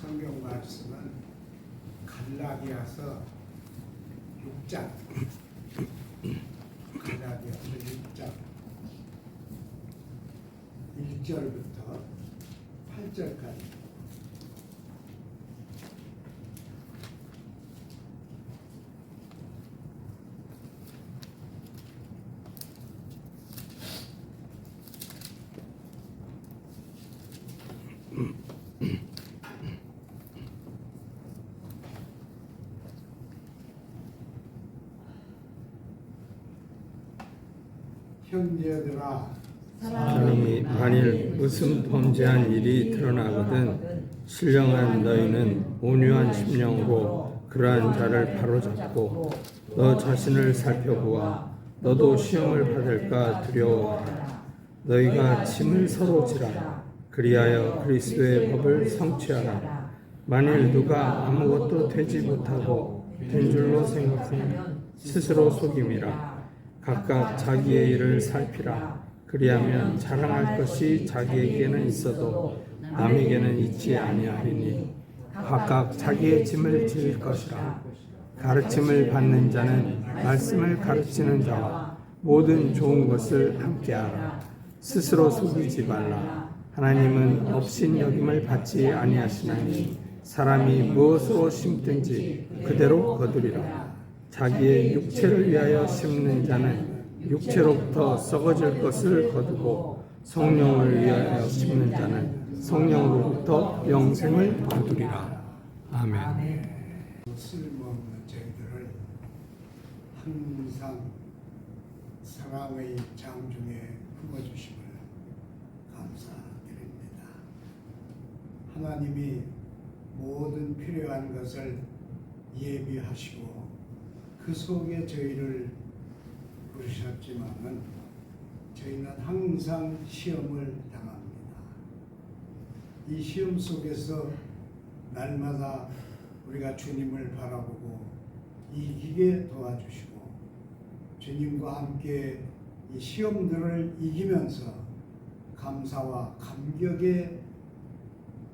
성경 말씀은 갈라디아서 6장 갈라디아서 6장 1절부터 8절까지 형제들아 사람이 만일 무슨 범죄한 일이 드러나거든 신령한 너희는 온유한 심령으로 그러한 자를 바로잡고 너 자신을 살펴보아 너도 시험을 받을까 두려워하라. 너희가 짐을 서로 지라. 그리하여 그리스도의 법을 성취하라. 만일 누가 아무것도 되지 못하고 된 줄로 생각하면 스스로 속임이라. 각각 자기의 일을 살피라. 그리하면 자랑할 것이 자기에게는 있어도 남에게는 있지 아니하리니 각각 자기의 짐을 질 것이라. 가르침을 받는 자는 말씀을 가르치는 자와 모든 좋은 것을 함께하라. 스스로 속이지 말라. 하나님은 업신여김을 받지 아니하시나니 사람이 무엇으로 심든지 그대로 거두리라. 자기의 육체를 위하여 심는 자는 육체로부터 썩어질 것을 거두고 성령을 위하여 심는 자는 성령으로부터 영생을 거두리라. 아멘. 쓸모없는 저희들을 항상 사랑의 장중에 품어주심을 감사드립니다. 하나님이 모든 필요한 것을 예비하시고 그 속에 저희를 부르셨지만은 저희는 항상 시험을 당합니다. 이 시험 속에서 날마다 우리가 주님을 바라보고 이기게 도와주시고 주님과 함께 이 시험들을 이기면서 감사와 감격의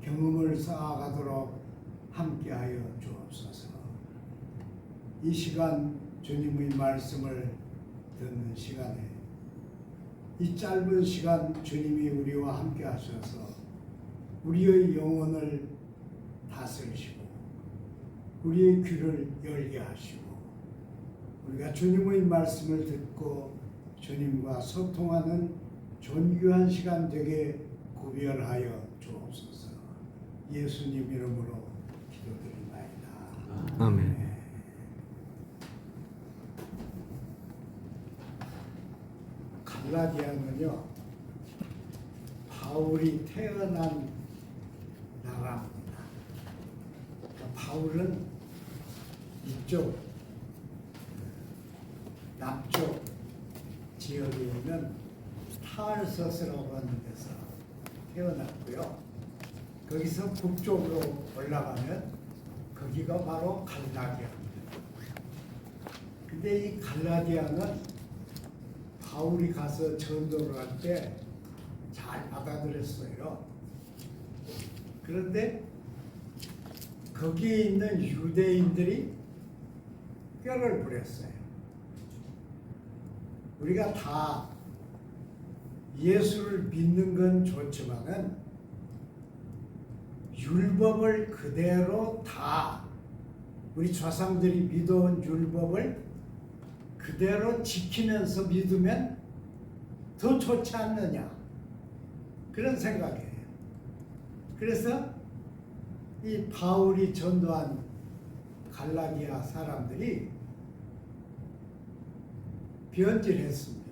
경험을 쌓아가도록 함께하여 주옵소서. 이 시간 주님의 말씀을 듣는 시간에 이 짧은 시간 주님이 우리와 함께 하셔서 우리의 영혼을 다스리시고 우리의 귀를 열게 하시고 우리가 주님의 말씀을 듣고 주님과 소통하는 존귀한 시간 되게 구별하여 주옵소서. 예수님 이름으로 기도드립니다. 아멘. 갈라디아는요, 바울이 태어난 나라입니다. 바울은 이쪽 남쪽 지역에 있는 타르서스라고 하는 데서 태어났고요. 거기서 북쪽으로 올라가면 거기가 바로 갈라디아입니다. 근데 이 갈라디아는 바울이 가서 전도를 할 때 잘 받아들였어요. 그런데 거기에 있는 유대인들이 뼈를 부렸어요. 우리가 다 예수를 믿는 건 좋지만은 율법을 그대로 다 우리 조상들이 믿어온 율법을 그대로 지키면서 믿으면 더 좋지 않느냐 그런 생각이에요. 그래서 이 바울이 전도한 갈라디아 사람들이 변질했습니다.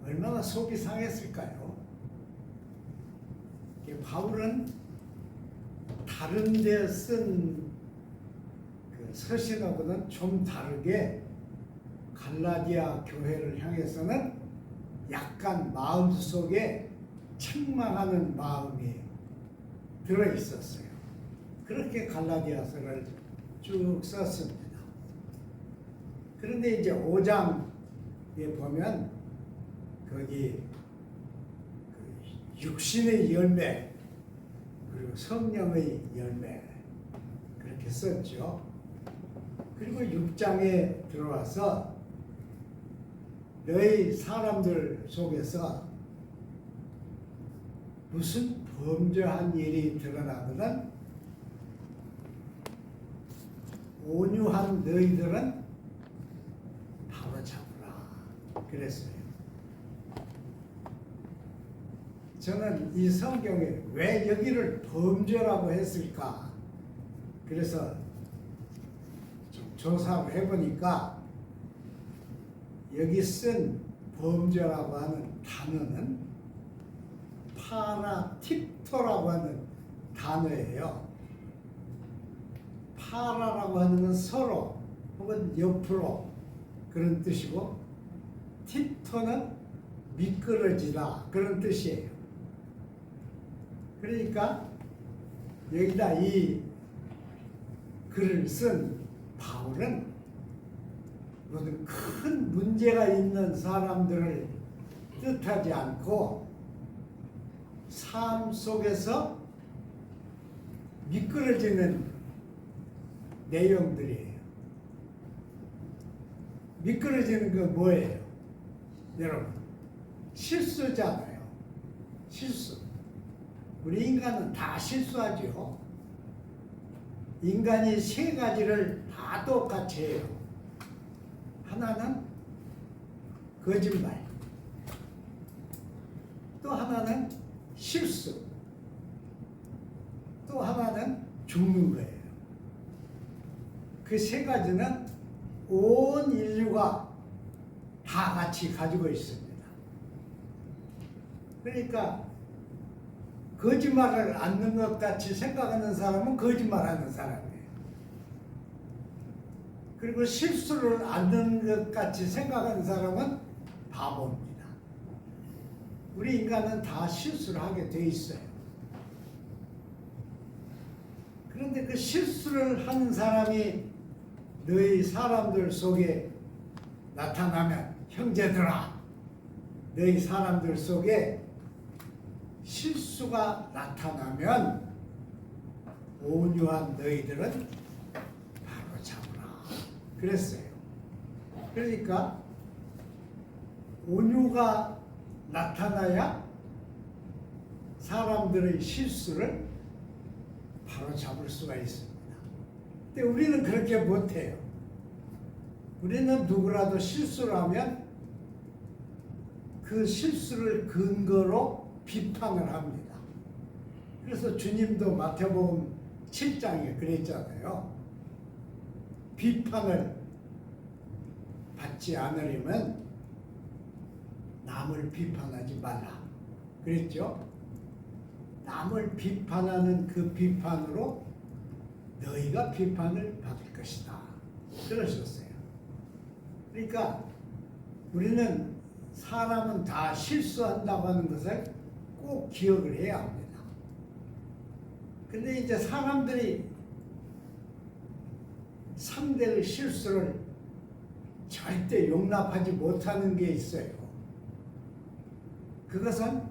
얼마나 속이 상했을까요? 바울은 다른 데 쓴 서신하고는 좀 다르게 갈라디아 교회를 향해서는 약간 마음속에 책망하는 마음이 들어있었어요. 그렇게 갈라디아서를 쭉 썼습니다. 그런데 이제 5장에 보면 거기 육신의 열매 그리고 성령의 열매 그렇게 썼죠. 그리고 6장에 들어와서 너희 사람들 속에서 무슨 범죄한 일이 드러나거든 온유한 너희들은 바로 잡으라 그랬어요. 저는 이 성경에 왜 여기를 범죄라고 했을까? 그래서 좀 조사를 해보니까 여기 쓴 범죄라고 하는 단어는 파라팁토라고 하는 단어예요. 파라라고 하는 건 서로 혹은 옆으로 그런 뜻이고 팁토는 미끄러지다 그런 뜻이에요. 그러니까 여기다 이 글을 쓴 바울은 무슨 큰 문제가 있는 사람들을 뜻하지 않고 삶 속에서 미끄러지는 내용들이에요. 미끄러지는 건 뭐예요? 여러분, 실수잖아요. 실수. 우리 인간은 다 실수하죠. 인간이 세 가지를 다 똑같이 해요. 하나는 거짓말, 또 하나는 실수, 또 하나는 죽는 거예요. 그 세 가지는 온 인류가 다 같이 가지고 있습니다. 그러니까 거짓말을 않는 것 같이 생각하는 사람은 거짓말하는 사람이에요. 그리고 실수를 않는 것 같이 생각하는 사람은 바보입니다. 우리 인간은 다 실수를 하게 돼 있어요. 그런데 그 실수를 하는 사람이 너희 사람들 속에 나타나면 형제들아, 너희 사람들 속에 실수가 나타나면 온유한 너희들은 바로 잡으라 그랬어요. 그러니까 온유가 나타나야 사람들의 실수를 바로 잡을 수가 있습니다. 근데 우리는 그렇게 못해요. 우리는 누구라도 실수를 하면 그 실수를 근거로 비판을 합니다. 그래서 주님도 마태복음 7장에 그랬잖아요. 비판을 받지 않으려면 남을 비판하지 말라 그랬죠. 남을 비판하는 그 비판으로 너희가 비판을 받을 것이다 그러셨어요. 그러니까 우리는 사람은 다 실수한다고 하는 것을 꼭 기억을 해야 합니다. 근데 이제 사람들이 상대의 실수를 절대 용납하지 못하는 게 있어요. 그것은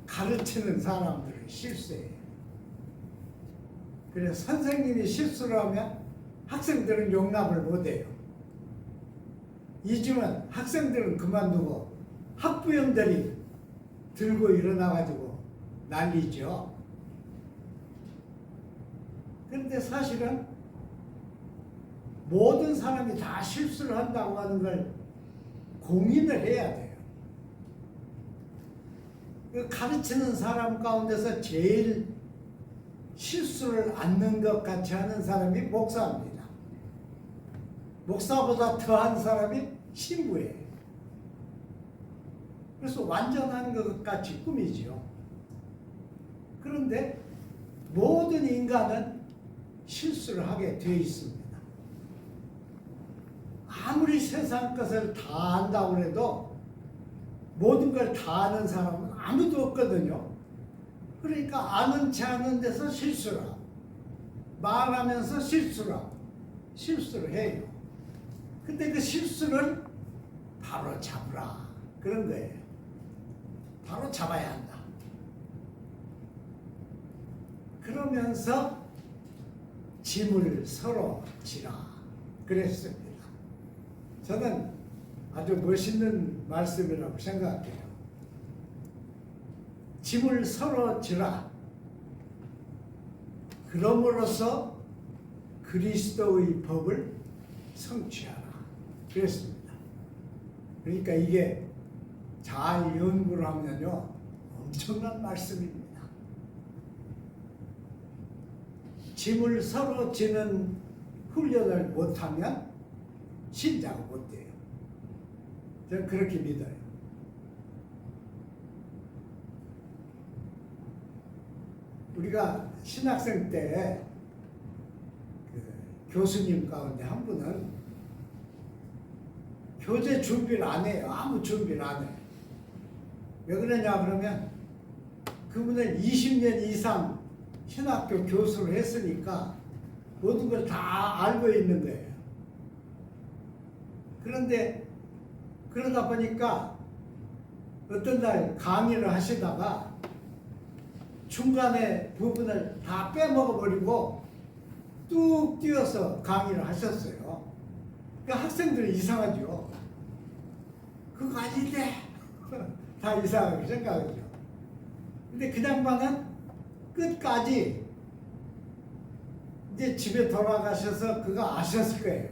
가르치는 사람들의 실수예요. 그래서 선생님이 실수를 하면 학생들은 용납을 못해요. 이주면 학생들은 그만두고 학부형들이 들고 일어나가지고 난리죠. 그런데 사실은 모든 사람이 다 실수를 한다고 하는 걸 공인을 해야 돼요. 가르치는 사람 가운데서 제일 실수를 않는 것 같이 하는 사람이 목사입니다. 목사보다 더한 사람이 신부예요. 그래서 완전한 것 같이 꾸미죠. 그런데 모든 인간은 실수를 하게 되어 있습니다. 아무리 세상 것을 다 안다고 해도 모든 걸 다 아는 사람은 아무도 없거든요. 그러니까 아는 체 아는 데서 실수를 하고 말하면서 실수를 하고 실수를 해요. 근데 그 실수를 바로 잡으라 그런 거예요. 바로 잡아야 한다. 그러면서 짐을 서로 지라 그랬습니다. 저는 아주 멋있는 말씀이라고 생각해요. 짐을 서로 지라. 그럼으로써 그리스도의 법을 성취하라 그랬습니다. 그러니까 이게 잘 연구를 하면요 엄청난 말씀입니다. 짐을 서로 지는 훈련을 못하면 신자가 못 돼요. 저는 그렇게 믿어요. 우리가 신학생 때 그 교수님 가운데 한 분은 교재 준비를 안 해요. 아무 준비를 안 해요. 왜 그러냐 그러면 그분은 20년 이상 신학교 교수를 했으니까 모든 걸 다 알고 있는 거예요. 그런데 그러다 보니까 어떤 날 강의를 하시다가 중간에 부분을 다 빼먹어버리고 뚝 띄어서 강의를 하셨어요. 그러니까 학생들이 이상하죠. 그거 아닌데 다 이상하게 생각하죠. 근데 그 양반은 끝까지 이제 집에 돌아가셔서 그거 아셨을 거예요.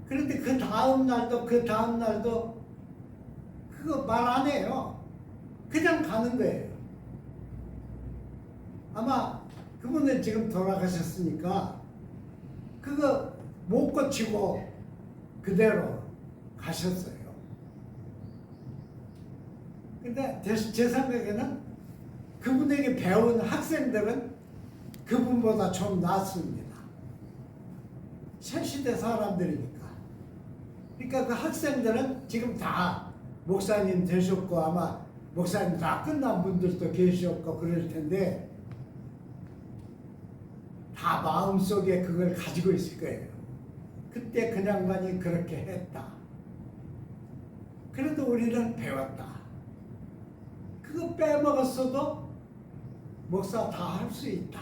그런데 그 다음 날도 그거 말 안 해요. 그냥 가는 거예요. 아마 그분은 지금 돌아가셨으니까 그거 못 고치고 그대로 가셨어요. 근데 제 생각에는 그분에게 배운 학생들은 그분보다 좀 낫습니다. 새 시대 사람들이니까. 그러니까 그 학생들은 지금 다 목사님 되셨고 아마 목사님 다 끝난 분들도 계셨고 그럴 텐데 다 마음속에 그걸 가지고 있을 거예요. 그때 그 양반이 그렇게 했다. 그래도 우리는 배웠다. 그거 빼먹었어도 목사 다 할 수 있다.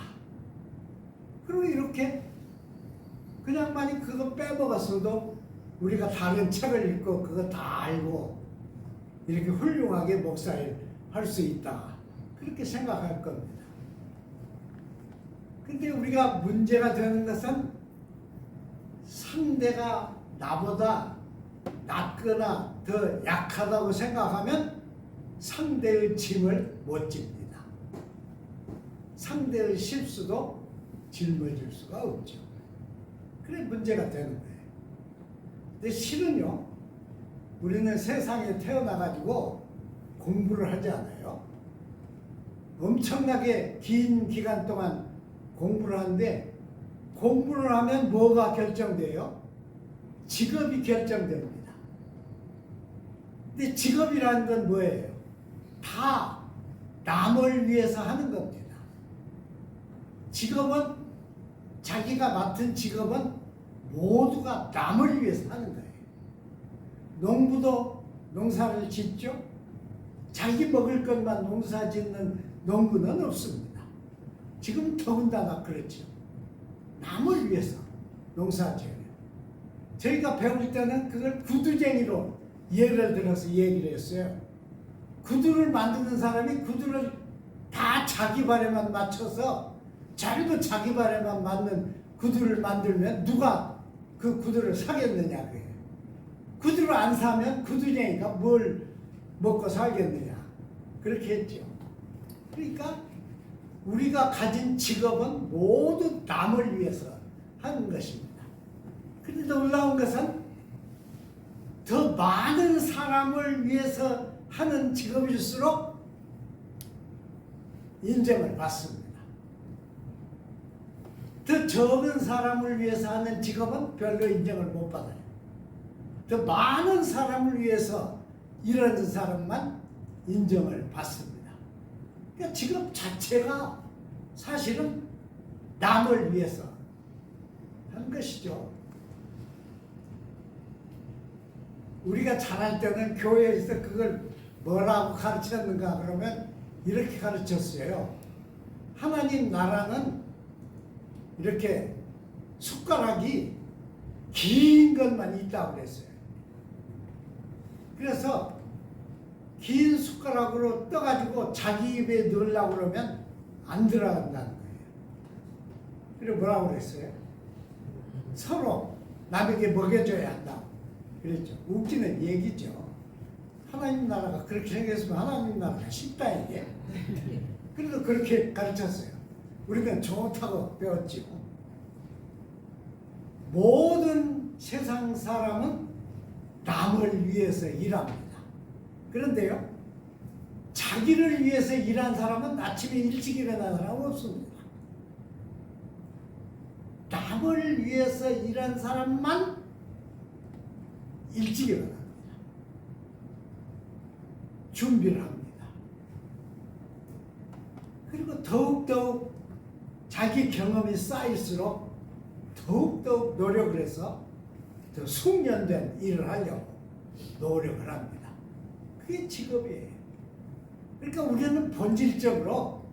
그리고 이렇게 그 양반이 그거 빼먹었어도 우리가 다른 책을 읽고 그거 다 알고 이렇게 훌륭하게 목사일 할 수 있다. 그렇게 생각할 겁니다. 근데 우리가 문제가 되는 것은 상대가 나보다 낫거나 더 약하다고 생각하면 상대의 짐을 못 집니다. 상대의 실수도 짊어질 수가 없죠. 그래 문제가 되는 거예요. 근데 실은요, 우리는 세상에 태어나가지고 공부를 하지 않아요. 엄청나게 긴 기간 동안 공부를 하는데 공부를 하면 뭐가 결정돼요? 직업이 결정됩니다. 근데 직업이라는 건 뭐예요? 다 남을 위해서 하는 겁니다. 직업은 자기가 맡은 직업은 모두가 남을 위해서 하는 거예요. 농부도 농사를 짓죠. 자기 먹을 것만 농사 짓는 농부는 없습니다. 지금 더군다나 그렇죠. 남을 위해서 농사 지어요. 저희가 배울 때는 그걸 구두쟁이로 예를 들어서 얘기를 했어요. 구두를 만드는 사람이 구두를 다 자기 발에만 맞춰서 잘도 자기 발에만 맞는 구두를 만들면 누가 그 구두를 사겠느냐 그래요. 구두를 안 사면 구두쟁이가 뭘 먹고 살겠느냐 그렇게 했죠. 그러니까 우리가 가진 직업은 모두 남을 위해서 하는 것입니다. 그런데 놀라운 것은 더 많은 사람을 위해서 하는 직업일수록 인정을 받습니다. 더 적은 사람을 위해서 하는 직업은 별로 인정을 못 받아요. 더 많은 사람을 위해서 일하는 사람만 인정을 받습니다. 그러니까 직업 자체가 사실은 남을 위해서 하는 것이죠. 우리가 잘할 때는 교회에서 그걸 뭐라고 가르쳤는가 그러면 이렇게 가르쳤어요. 하나님 나라는 이렇게 숟가락이 긴 것만 있다고 그랬어요. 그래서 긴 숟가락으로 떠가지고 자기 입에 넣으려고 그러면 안 들어간다는 거예요. 그리고 뭐라고 그랬어요? 서로 남에게 먹여줘야 한다. 그랬죠. 웃기는 얘기죠. 하나님 나라가 그렇게 생겼으면 하나님 나라가 쉽다 이게. 그래도 그렇게 가르쳤어요. 우리는 좋다고 배웠지요. 모든 세상 사람은 남을 위해서 일합니다. 그런데요, 자기를 위해서 일한 사람은 아침에 일찍 일어나는 사람은 없습니다. 남을 위해서 일한 사람만 일찍 일어납니다. 준비를 합니다. 그리고 더욱더욱 자기 경험이 쌓일수록 더욱더욱 노력을 해서 더 숙련된 일을 하려고 노력을 합니다. 그게 직업이에요. 그러니까 우리는 본질적으로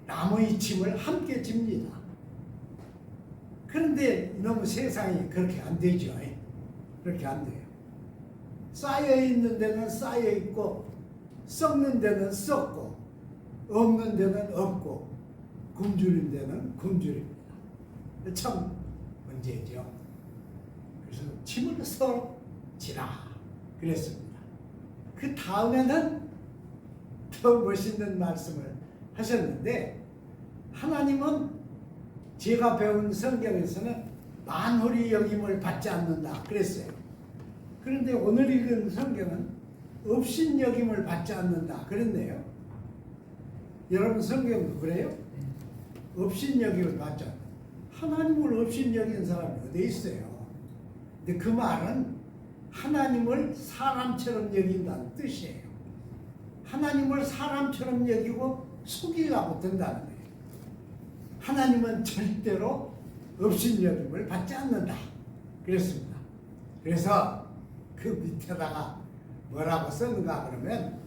남의 짐을 함께 집니다. 그런데 이놈의 세상이 그렇게 안 되죠. 그렇게 안 돼요. 쌓여 있는 데는 쌓여 있고, 썩는 데는 썩고, 없는 데는 없고, 굶주린 데는 굶주립니다. 참 문제죠. 그래서 짐을 서로 지라 그랬습니다. 그 다음에는 더 멋있는 말씀을 하셨는데, 하나님은 제가 배운 성경에서는 만홀히 여김을 받지 않는다 그랬어요. 그런데 오늘 읽은 성경은 업신여김을 받지 않는다 그랬네요. 여러분 성경도 그래요? 업신여김을 받지 않는다. 하나님을 업신여긴 사람이 어디 있어요? 근데 그 말은 하나님을 사람처럼 여긴다는 뜻이에요. 하나님을 사람처럼 여기고 속이려고 든다는 거예요. 하나님은 절대로 업신여김을 받지 않는다 그랬습니다. 그래서 그 밑에다가 뭐라고 썼는가 그러면,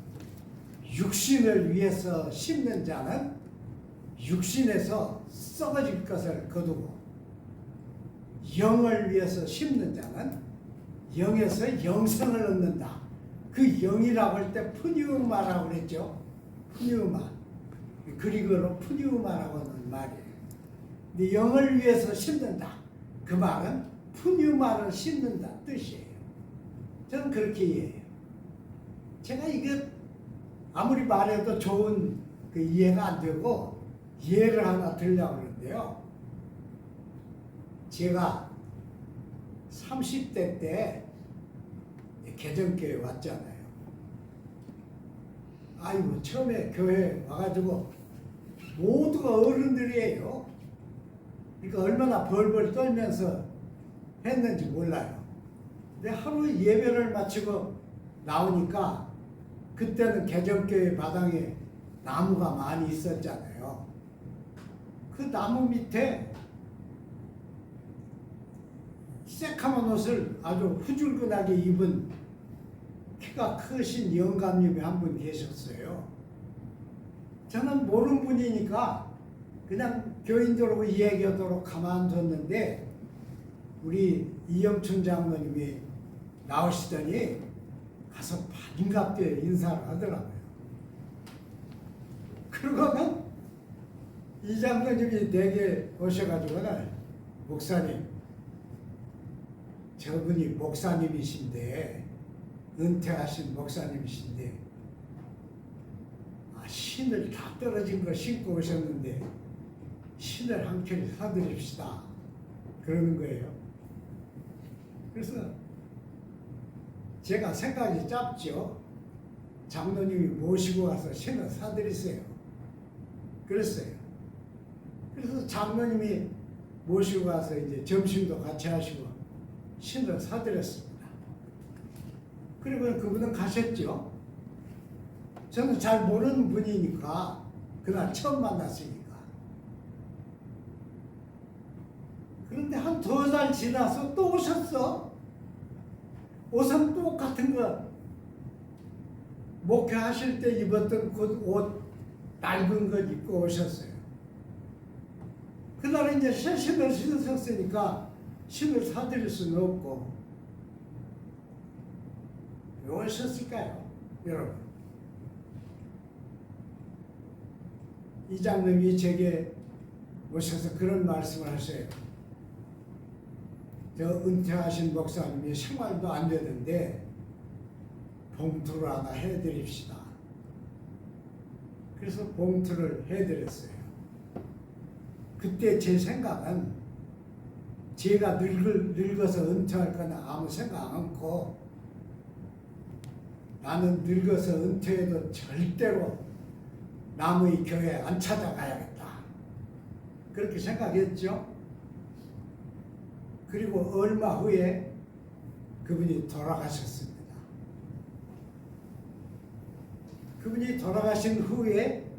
육신을 위해서 심는 자는 육신에서 썩어질 것을 거두고, 영을 위해서 심는 자는 영에서 영생을 얻는다. 그 영이라고 할 때 푸니우마라고 그랬죠. 푸니우마. 그리고로 푸니우마라고 하는 말이에요. 근데 영을 위해서 심는다. 그 말은 푸니우마를 심는다 뜻이에요. 저는 그렇게 이해해요. 제가 이게 아무리 말해도 좋은 그 이해가 안 되고 예를 하나 들려고 그러는데요. 제가 30대 때 개정교회 왔잖아요. 아이고, 처음에 교회 와가지고 모두가 어른들이에요. 그러니까 얼마나 벌벌 떨면서 했는지 몰라요. 근데 하루 예배를 마치고 나오니까 그때는 개정교회 마당에 나무가 많이 있었잖아요. 그 나무 밑에 새카만 옷을 아주 후줄근하게 입은 키가 크신 영감님이 한 분 계셨어요. 저는 모르는 분이니까 그냥 교인들하고 이야기하도록 가만뒀는데, 우리 이영춘 장로님이 나오시더니 가서 반갑게 인사를 하더라고요. 그러고는 이 장로님이 내게 오셔가지고는, 목사님, 저분이 목사님이신데, 은퇴하신 목사님이신데, 신을 다 떨어진 거 신고 오셨는데 신을 한 켤 사드립시다 그러는 거예요. 그래서 제가 생각이 짧죠. 장로님이 모시고 와서 신을 사드리세요 그랬어요. 그래서 장로님이 모시고 와서 이제 점심도 같이 하시고 신을 사드렸습니다. 그리고 그분은 가셨죠. 저는 잘 모르는 분이니까, 그날 처음 만났으니까. 그런데 한 2달 지나서 또 오셨어. 옷은 똑같은 거, 목회하실 때 입었던 그 옷 낡은 것 입고 오셨어요. 그날은 이제 신을 신으셨으니까 신을 사드릴 수는 없고 왜 오셨을까요, 여러분? 이장님이 제게 오셔서 그런 말씀을 하세요. 저 은퇴하신 목사님이 생활도 안 되는데 봉투를 하나 해드립시다. 그래서 봉투를 해드렸어요. 그때 제 생각은 제가 늙어서 은퇴할 거나 아무 생각 않고 나는 늙어서 은퇴해도 절대로 남의 교회 안 찾아가야겠다. 그렇게 생각했죠. 그리고 얼마 후에 그분이 돌아가셨습니다. 그분이 돌아가신 후에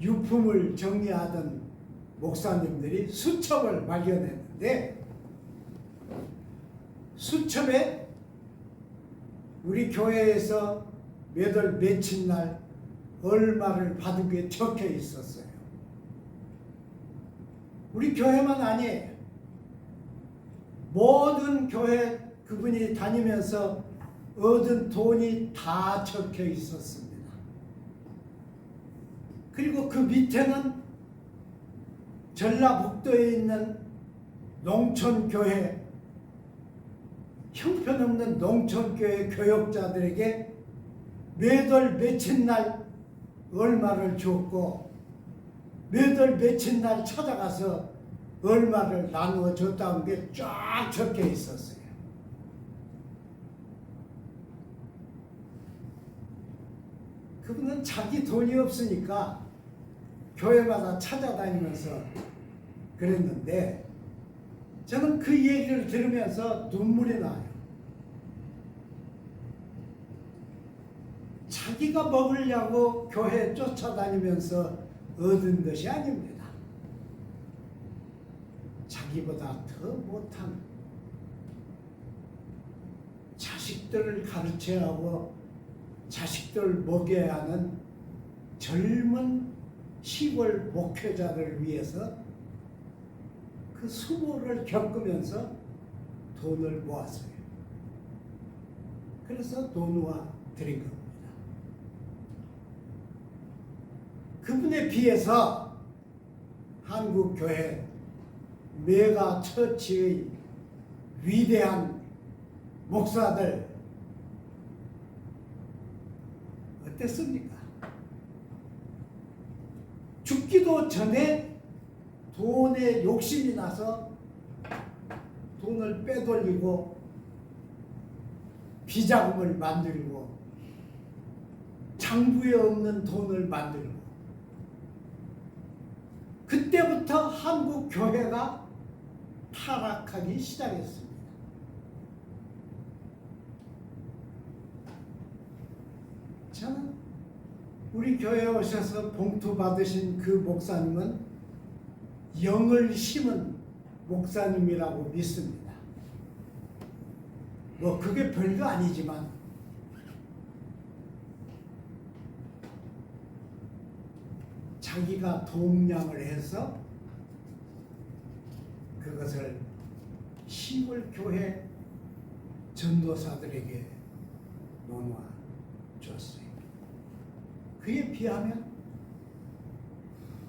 유품을 정리하던 목사님들이 수첩을 발견했는데 수첩에 우리 교회에서 몇 월 며칠 날 얼마를 받은 게 적혀 있었어요. 우리 교회만 아니에요. 모든 교회 그분이 다니면서 얻은 돈이 다 적혀 있었습니다. 그리고 그 밑에는 전라북도에 있는 농촌교회, 형편없는 농촌교회 교역자들에게 몇 월 며칠 날 얼마를 줬고 몇 월 며칠 날 찾아가서 얼마를 나누어 줬다는 게 쫙 적혀 있었어요. 그분은 자기 돈이 없으니까 교회마다 찾아다니면서 그랬는데 저는 그 얘기를 들으면서 눈물이 나요. 자기가 먹으려고 교회 쫓아다니면서 얻은 것이 아닙니다. 자기보다 더 못한 자식들을 가르쳐야 하고 자식들을 먹여야 하는 젊은 시골 목회자를 위해서 그 수모를 겪으면서 돈을 모았어요. 그래서 노노아 드린 겁니다. 그분에 비해서 한국교회 메가 처치의 위대한 목사들 어땠습니까? 죽기도 전에 돈에 욕심이 나서 돈을 빼돌리고 비자금을 만들고 장부에 없는 돈을 만들고 그때부터 한국 교회가 타락하기 시작했습니다. 저는 우리 교회에 오셔서 봉투 받으신 그 목사님은 영을 심은 목사님이라고 믿습니다. 뭐 그게 별거 아니지만 자기가 동량을 해서 그것을 시골 교회 전도사들에게 나눠 줬어요. 그에 비하면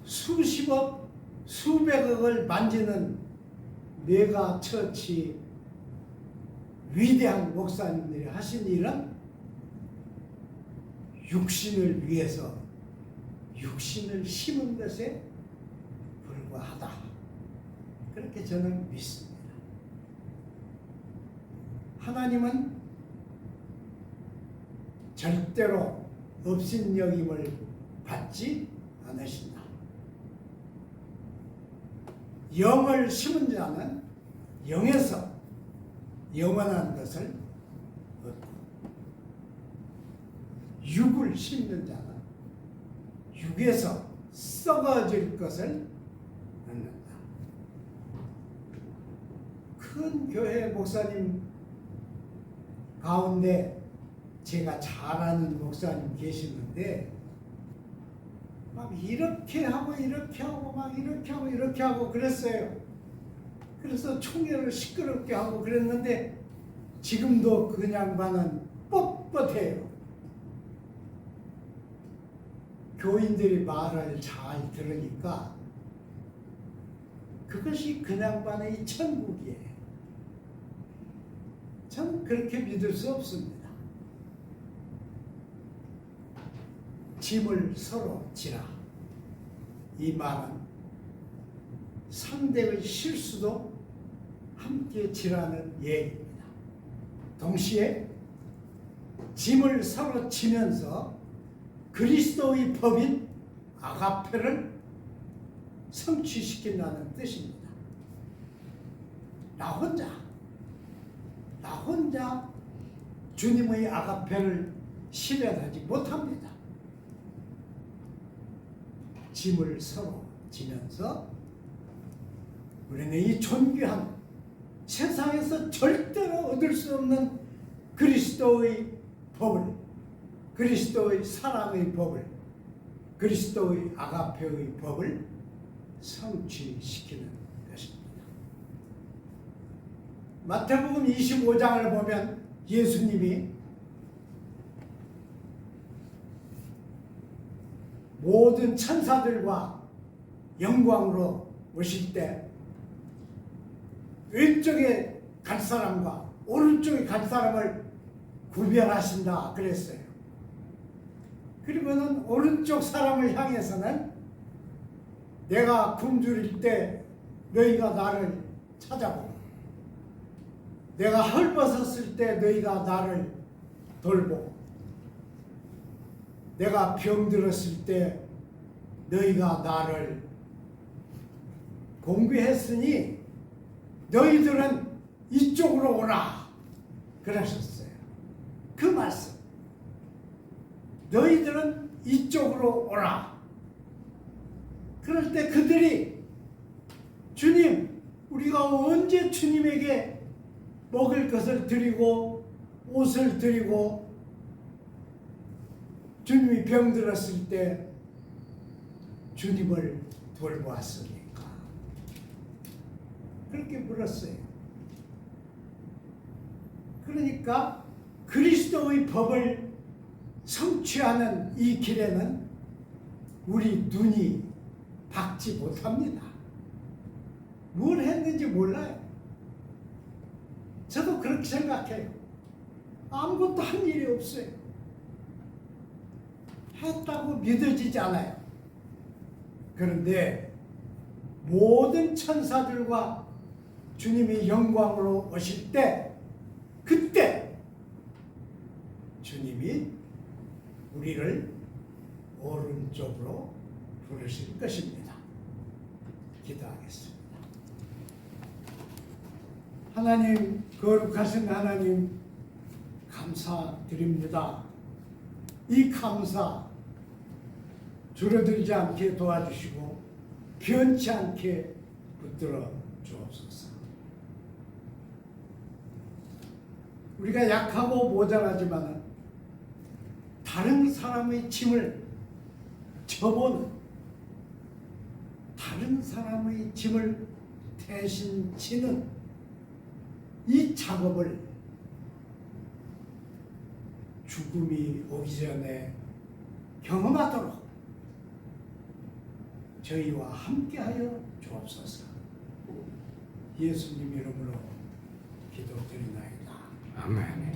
수십억, 수백억을 만지는 메가 처치 위대한 목사님들이 하신 일은 육신을 위해서 육신을 심은 것에 불과하다. 그렇게 저는 믿습니다. 하나님은 절대로 업신여김을 받지 않으신다. 영을 심은 자는 영에서 영원한 것을 얻고 육을 심는 자는 육에서 썩어질 것을 얻는다. 큰 교회 목사님 가운데 제가 잘 아는 목사님 계시는데 막 이렇게 하고 이렇게 하고 막 이렇게 하고 이렇게 하고 그랬어요. 그래서 총회를 시끄럽게 하고 그랬는데 지금도 그 양반은 뻣뻣해요. 교인들이 말을 잘 들으니까 그것이 그 양반의 천국이에요. 저는 그렇게 믿을 수 없습니다. 짐을 서로 지라. 이 말은 상대의 실수도 함께 지라는 얘기입니다. 동시에 짐을 서로 지면서 그리스도의 법인 아가페를 성취시킨다는 뜻입니다. 나 혼자 주님의 아가페를 실현하지 못합니다. 짐을 서로 지면서 우리는 이 존귀한 세상에서 절대로 얻을 수 없는 그리스도의 법을, 그리스도의 사랑의 법을, 그리스도의 아가페의 법을 성취시키는 것입니다. 마태복음 25장을 보면 예수님이 모든 천사들과 영광으로 오실 때 왼쪽에 갈 사람과 오른쪽에 갈 사람을 구별하신다 그랬어요. 그리고는 오른쪽 사람을 향해서는 내가 굶주릴 때 너희가 나를 찾아보고 내가 헐벗었을 때 너희가 나를 돌보고 내가 병들었을 때 너희가 나를 공부했으니 너희들은 이쪽으로 오라 그러셨어요. 그 말씀 너희들은 이쪽으로 오라. 그럴 때 그들이 주님 우리가 언제 주님에게 먹을 것을 드리고 옷을 드리고 주님이 병들었을 때 주님을 돌보았습니까? 그렇게 물었어요. 그러니까 그리스도의 법을 성취하는 이 길에는 우리 눈이 박지 못합니다. 뭘 했는지 몰라요. 저도 그렇게 생각해요. 아무것도 한 일이 없어요. 했다고 믿어지지 않아요. 그런데 모든 천사들과 주님이 영광으로 오실 때 그때 주님이 우리를 오른쪽으로 부르실 것입니다. 기도하겠습니다. 하나님, 거룩하신 하나님 감사드립니다. 이 감사 줄어들지 않게 도와주시고 변치 않게 붙들어 주옵소서. 우리가 약하고 모자라지만 다른 사람의 짐을 져보는, 다른 사람의 짐을 대신 지는 이 작업을 죽음이 오기 전에 경험하도록 저희와 함께하여 주옵소서. 예수님 이름으로 기도드리나이다. 아멘.